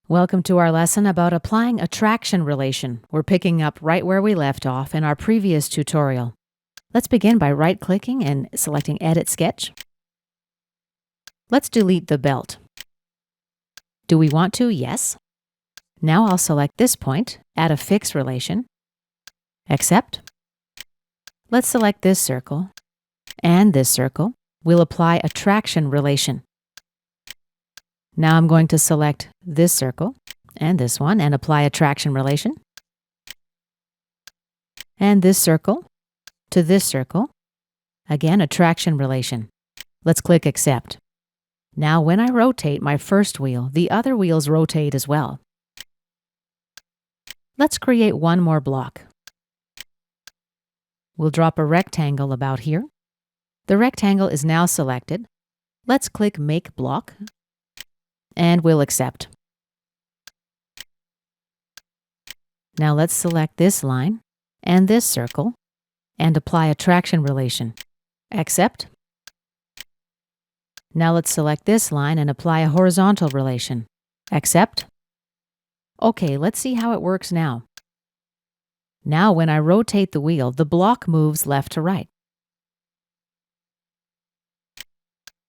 Welcome to our lesson about applying a traction relation. We're picking up right where we left off in our previous tutorial. Let's begin by right-clicking and selecting Edit Sketch. Let's delete the belt. Do we want to? Yes. Now I'll select this point, add a fix relation, accept. Let's select this circle and this circle. We'll apply a traction relation. Now I'm going to select this circle and this one and apply a traction relation. And this circle to this circle, again a traction relation. Let's click Accept. Now when I rotate my first wheel, the other wheels rotate as well. Let's create one more block. We'll drop a rectangle about here. The rectangle is now selected. Let's click Make Block. And we'll accept. Now let's select this line and this circle and apply a traction relation. Accept. Now let's select this line and apply a horizontal relation. Accept. Okay, let's see how it works now. Now when I rotate the wheel, the block moves left to right.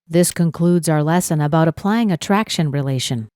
This concludes our lesson about applying a traction relation.